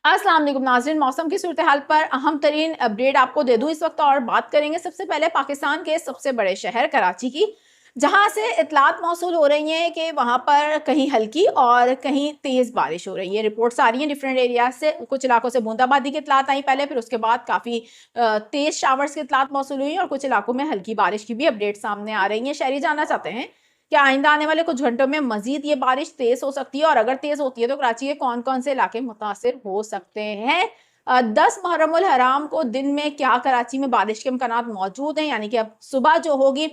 अस्सलाम वालेकुम नाज़रीन, मौसम की सूरत हाल पर अहम तरीन अपडेट आपको दे दूं इस वक्त और बात करेंगे सबसे पहले पाकिस्तान के सबसे बड़े शहर कराची की, जहां से इतलात मौसूल हो रही हैं कि वहां पर कहीं हल्की और कहीं तेज़ बारिश हो रही है। रिपोर्ट्स आ रही हैं डिफरेंट एरियाज से, कुछ इलाकों से बूंदाबांदी की इतलात आई पहले, फिर उसके बाद काफ़ी तेज़ शावर्स की इतलात मौसूल हुई और कुछ इलाकों में हल्की बारिश की भी अपडेट सामने आ रही हैं। शहरी जानना चाहते हैं क्या आइंदा आने वाले कुछ घंटों में मजीद ये बारिश तेज हो सकती है, और अगर तेज होती है तो कराची के कौन कौन से इलाके मुतासिर हो सकते हैं। 10 मुहर्रम उल हराम को दिन में क्या कराची में बारिश के इम्कानात मौजूद हैं, यानी कि अब सुबह जो होगी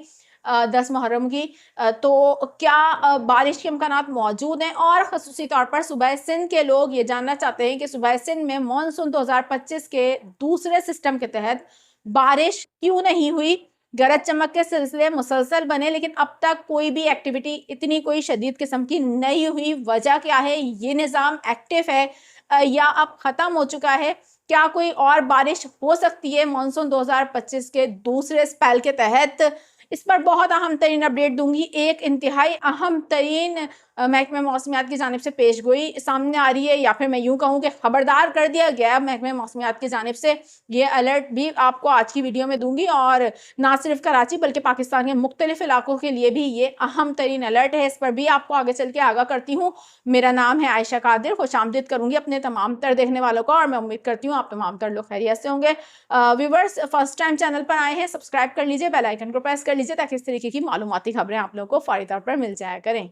10 मुहर्रम की, तो क्या बारिश के इम्कानात मौजूद हैं। और खसूसी तौर पर सूबा सिंध के लोग ये जानना चाहते हैं कि सूबा सिंध में मानसून 2025 के दूसरे सिस्टम के तहत बारिश क्यों नहीं हुई। गरज चमक के सिलसिले मुसलसल बने, लेकिन अब तक कोई भी एक्टिविटी इतनी कोई शदीद किस्म की नहीं हुई। वजह क्या है? ये निज़ाम एक्टिव है या अब ख़त्म हो चुका है? क्या कोई और बारिश हो सकती है मानसून 2025 के दूसरे स्पेल के तहत? इस पर बहुत अहम तरीन अपडेट दूंगी। एक इंतहाई अहम तरीन महकमे मौसमियात की जानिब से पेश गोई सामने आ रही है, या फिर मैं यूँ कहूँ कि खबरदार कर दिया गया महकमे मौसमियात की जानिब से। ये अलर्ट भी आपको आज की वीडियो में दूंगी, और ना सिर्फ कराची बल्कि पाकिस्तान के मुख्तलिफ इलाकों के लिए भी ये अहम तरीन अलर्ट है। इस पर भी आपको आगे चल के आगाह करती हूँ। मेरा नाम है आयशा कादिर, खुशामदीद करूंगी अपने तमाम तर देखने वालों को, और मैं उम्मीद करती हूँ आप तमाम तर लोग खैरियत से होंगे। व्यूवर्स फर्स्ट टाइम चैनल पर आए हैं, सब्सक्राइब कर लीजिए, बेल आइकन को प्रेस कर लीजिए, ताकि इस तरीके की मालूमाती खबरें आप लोगों को फौरी तौर पर मिल जाया करें।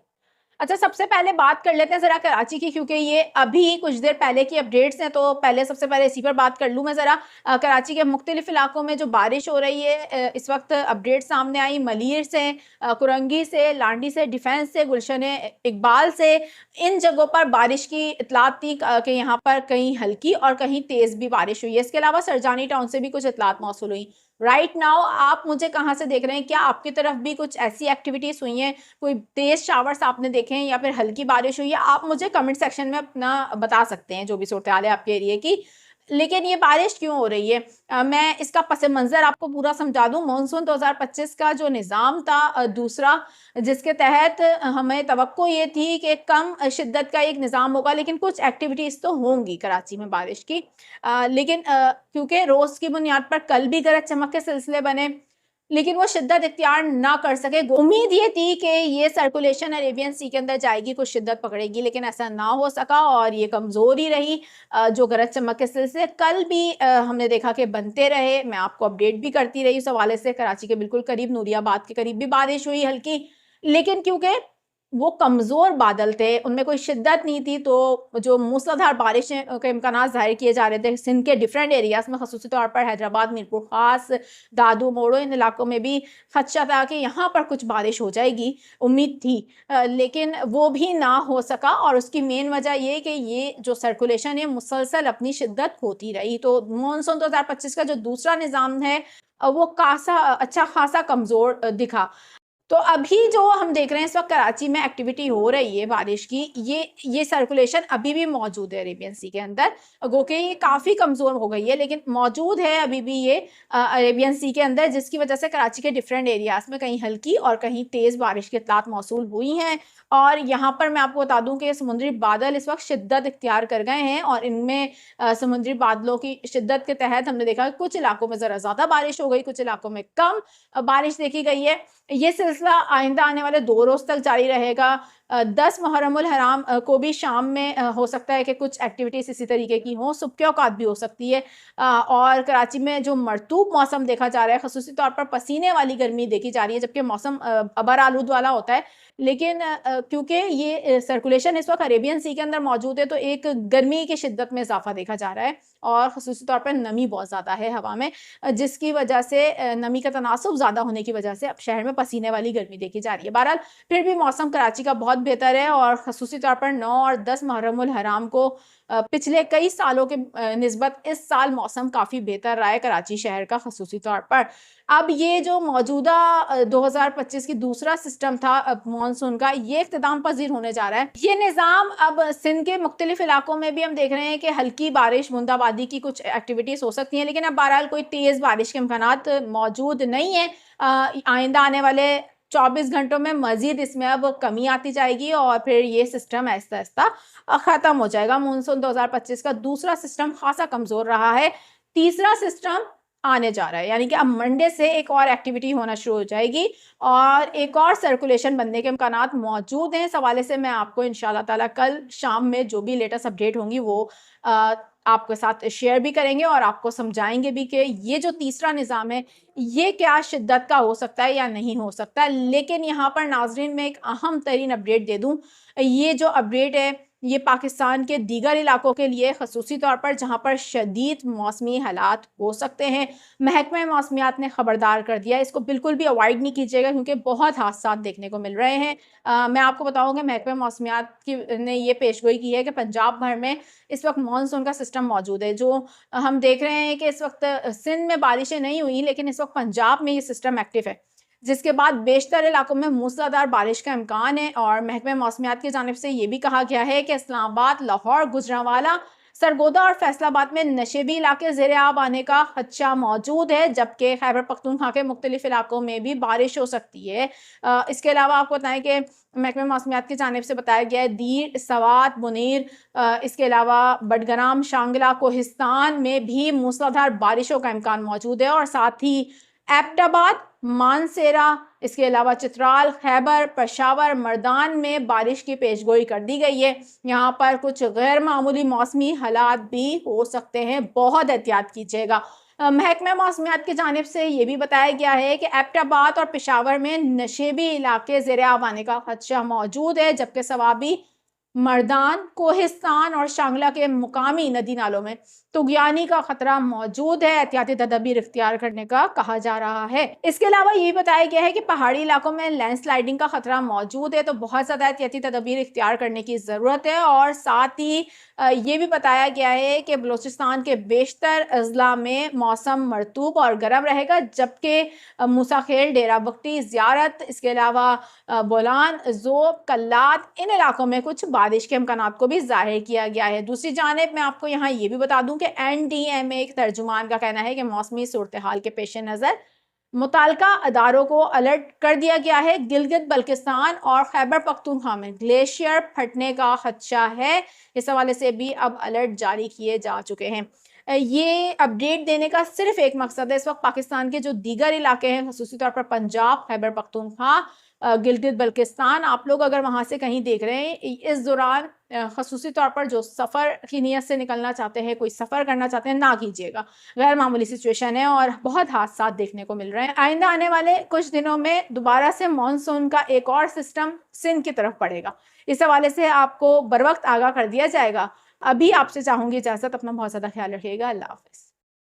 अच्छा, सबसे पहले बात कर लेते हैं ज़रा कराची की, क्योंकि ये अभी कुछ देर पहले की अपडेट्स हैं, तो पहले सबसे पहले इसी पर बात कर लूँ मैं ज़रा। कराची के मुख्तलिफ इलाकों में जो बारिश हो रही है, इस वक्त अपडेट सामने आई मलीर से, कुरंगी से, लांडी से, डिफेंस से, गुलशन इकबाल से। इन जगहों पर बारिश की इतलात थी कि यहाँ पर कहीं हल्की और कहीं तेज़ भी बारिश हुई है। इसके अलावा सरजानी टाउन से भी कुछ इतलात मौसूल हुई। राइट नाउ आप मुझे कहाँ से देख रहे हैं? क्या आपकी तरफ भी कुछ ऐसी एक्टिविटीज़ हुई हैं? कोई तेज शावर्स आपने देखे हैं, या फिर हल्की बारिश हुई है? आप मुझे कमेंट सेक्शन में अपना बता सकते हैं, जो भी सूरत हाल है आपके एरिए की। लेकिन ये बारिश क्यों हो रही है? मैं इसका पस मंज़र आपको पूरा समझा दूँ। मानसून 2025 का जो निज़ाम था दूसरा, जिसके तहत हमें तवक्को ये थी कि कम शिद्दत का एक निज़ाम होगा, लेकिन कुछ एक्टिविटीज़ तो होंगी कराची में बारिश की। लेकिन क्योंकि रोज़ की बुनियाद पर कल भी गरज चमक के सिलसिले बने, लेकिन वो शिद्दत इख्तियार ना कर सके। उम्मीद ये थी कि ये सर्कुलेशन अरेबियन सी के अंदर जाएगी, कुछ शिद्दत पकड़ेगी, लेकिन ऐसा ना हो सका और ये कमज़ोर ही रही। जो गरज चमक के सिलसिले कल भी हमने देखा कि बनते रहे। मैं आपको अपडेट भी करती रही उस हवाले से। कराची के बिल्कुल करीब, नूरियाबाद के करीब भी बारिश हुई हल्की, लेकिन क्योंकि वो कमज़ोर बादल थे, उनमें कोई शिद्दत नहीं थी, तो जो मूसलाधार बारिश के इम्कानात ज़ाहिर किए जा रहे थे सिंध के डिफरेंट एरियाज़ में, ख़ुसूसी तौर पर हैदराबाद, मीरपुर ख़ास, दादू, मोड़ो, इन इलाकों में भी खदशा था कि यहाँ पर कुछ बारिश हो जाएगी, उम्मीद थी। लेकिन वो भी ना हो सका, और उसकी मेन वजह ये कि ये जो सर्कुलेशन है मुसलसल अपनी शिद्दत होती रही। तो मानसून 2025 का जो दूसरा निज़ाम है वो अच्छा खासा कमज़ोर दिखा। तो अभी जो हम देख रहे हैं इस वक्त कराची में एक्टिविटी हो रही है बारिश की, ये सर्कुलेशन अभी भी मौजूद है अरेबियन सी के अंदर। गो के ये काफ़ी कमज़ोर हो गई है, लेकिन मौजूद है अभी भी ये अरेबियन सी के अंदर, जिसकी वजह से कराची के डिफरेंट एरियाज़ में कहीं हल्की और कहीं तेज़ बारिश की इतलात मौसूल हुई हैं। और यहाँ पर मैं आपको बता दूँ कि समुद्री बादल इस वक्त शिद्दत इख्तियार कर गए हैं, और इनमें समुद्री बादलों की शिद्दत के तहत हमने देखा कुछ इलाकों में ज़रा ज़्यादा बारिश हो गई, कुछ इलाकों में कम बारिश देखी गई है। ये सिलसिला आइंदा आने वाले 2 रोज़ तक जारी रहेगा। 10 मुहर्रम उल हराम को भी शाम में हो सकता है कि कुछ एक्टिविटीज़ इसी तरीके की हों, सुबह के औकात भी हो सकती है। और कराची में जो मरतूब मौसम देखा जा रहा है, ख़ुसूसी तौर पर पसीने वाली गर्मी देखी जा रही है, जबकि मौसम अबर आलूद वाला होता है। लेकिन क्योंकि ये सर्कुलेशन इस वक्त अरेबियन सी के अंदर मौजूद है, तो एक गर्मी की शिद्दत में इज़ाफ़ा देखा जा रहा है, और ख़ुसूसी तौर पर नमी बहुत ज़्यादा है हवा में, जिसकी वजह से नमी का तनासुब ज़्यादा होने की वजह से अब शहर में पसीने वाली गर्मी देखी जा रही है। बहरहाल फिर भी मौसम कराची का बहुत बेहतर है, और ख़ुसूसी तौर पर 9 और 10 मुहर्रम उल हराम को पिछले कई सालों के निस्बत इस साल मौसम काफ़ी बेहतर रहा है कराची शहर का ख़ुसूसी तौर पर। अब ये जो मौजूदा 2025 की दूसरा सिस्टम था अब मानसून का, ये इख्तिताम पज़ीर होने जा रहा है। ये निज़ाम अब सिंध के मुख्तलिफ इलाकों में भी हम देख रहे हैं कि हल्की बारिश, बूंदाबांदी की कुछ एक्टिविटीज़ हो सकती हैं, लेकिन अब बहरहाल कोई तेज़ बारिश के इम्कानात मौजूद नहीं है आइंदा आने वाले 24 घंटों में मज़ीद इसमें अब कमी आती जाएगी और फिर ये सिस्टम आहिस्ता-आहिस्ता ख़त्म हो जाएगा। मानसून 2025 का दूसरा सिस्टम ख़ासा कमज़ोर रहा है, तीसरा सिस्टम आने जा रहा है, यानी कि अब मंडे से एक और एक्टिविटी होना शुरू हो जाएगी और एक और सर्कुलेशन बनने के इम्कानात मौजूद हैं। इस हवाले से मैं आपको इंशाअल्लाह ताला कल शाम में जो भी लेटेस्ट अपडेट होंगी वो अ, आपके साथ शेयर भी करेंगे और आपको समझाएँगे भी कि ये जो तीसरा निज़ाम है, ये क्या शिद्दत का हो सकता है या नहीं हो सकता। लेकिन यहाँ पर नाज़रीन मैं एक अहम तरीन अपडेट दे दूँ, ये जो अपडेट है ये पाकिस्तान के दीगर इलाकों के लिए ख़ुसूसी तौर पर जहाँ पर शदीद मौसमी हालात हो सकते हैं, महकमा मौसमियात ने ख़बरदार कर दिया है। इसको बिल्कुल भी अवॉइड नहीं कीजिएगा क्योंकि बहुत हादसा देखने को मिल रहे हैं। मैं आपको बताऊँ कि महकमा मौसमियात की ने ये पेशगोई की है कि पंजाब भर में इस वक्त मानसून का सिस्टम मौजूद है। जो हम देख रहे हैं कि इस वक्त सिंध में बारिशें नहीं हुई, लेकिन इस वक्त पंजाब में ये सिस्टम एक्टिव है, जिसके बाद बेशतर इलाकों में मूसलाधार बारिश का इम्कान है। और महकमे मौसमियात की जानिब से ये भी कहा गया है कि इस्लामाबाद, लाहौर, गुजरांवाला, सरगोदा और फैसलाबाद में नशेबी इलाके ज़ेरे आब आने का खदशा मौजूद है, जबकि खैबर पख्तूनख्वा के मुख्तलिफ इलाकों में भी बारिश हो सकती है। इसके अलावा आपको बताएं कि महकमे मौसमियात की जानिब से बताया गया है दीर, सवात, मुनीर, इसके अलावा बडगराम, शांगला, कोहिस्तान में भी मूसलाधार बारिशों का इम्कान मौजूद है और साथ ही एबटाबाद, मानसेरा, इसके अलावा चित्राल, खैबर, पेशावर, मर्दान में बारिश की पेशगोई कर दी गई है। यहाँ पर कुछ गैर मामूली मौसमी हालात भी हो सकते हैं, बहुत एहतियात कीजिएगा। महकमा मौसमियात की जानिब से ये भी बताया गया है कि एबटाबाद और पेशावर में नशेबी इलाके ज़ेरे आब आने का खदशा मौजूद है, जबकि सवाबी, मर्दान, कोहिस्तान और शांगला के मुकामी नदी नालों में तुगयानी का खतरा मौजूद है, एहतियाती तदबीर इख्तियार करने का कहा जा रहा है। इसके अलावा ये बताया गया है कि पहाड़ी इलाकों में लैंडस्लाइडिंग का खतरा मौजूद है, तो बहुत ज़्यादा एहतियाती तदबीर इख्तियार करने की ज़रूरत है। और साथ ही ये भी बताया गया है कि बलूचिस्तान के बेशतर अजला में मौसम मरतूब और गर्म रहेगा, जबकि मूसा खेल, डेरा बख्ती, ज़ियारत, इसके अलावा बोलान, ज़ोब, कल्लात, इन इलाकों में कुछ बारिश के इम्कानात को भी ज़ाहिर किया गया है। दूसरी जानिब मैं आपको यहाँ ये भी बता दूं कि NDMA एक तर्जुमान का कहना है कि मौसमी सूरत हाल के पेश नज़र मुताल्लिका अदारों को अलर्ट कर दिया गया है। गिलगित बल्किस्तान और खैबर पख्तूनख्वा में ग्लेशियर फटने का खदशा है, इस हवाले से भी अब अलर्ट जारी किए जा चुके हैं। ये अपडेट देने का सिर्फ एक मकसद है, इस वक्त पाकिस्तान के जो दीगर इलाके हैं, ख़ुसूसी तौर पर पंजाब, खैबर पख्तूनख्वा, गिलगित बल्किस्तान, आप लोग अगर वहाँ से कहीं देख रहे हैं इस दौरान ख़ुसूसी तौर पर जो सफ़र की नीयत से निकलना चाहते हैं, कोई सफ़र करना चाहते हैं, ना कीजिएगा। गैर मामूली सिचुएशन है और बहुत हादसा देखने को मिल रहे हैं। आइंदा आने वाले कुछ दिनों में दोबारा से मानसून का एक और सिस्टम सिंध की तरफ पड़ेगा, इस हवाले से आपको बर वक्त आगाह कर दिया जाएगा। अभी आपसे चाहूँगी इजाज़त, अपना बहुत ज़्यादा ख्याल रखिएगा। अल्लाह हाफ़िज़।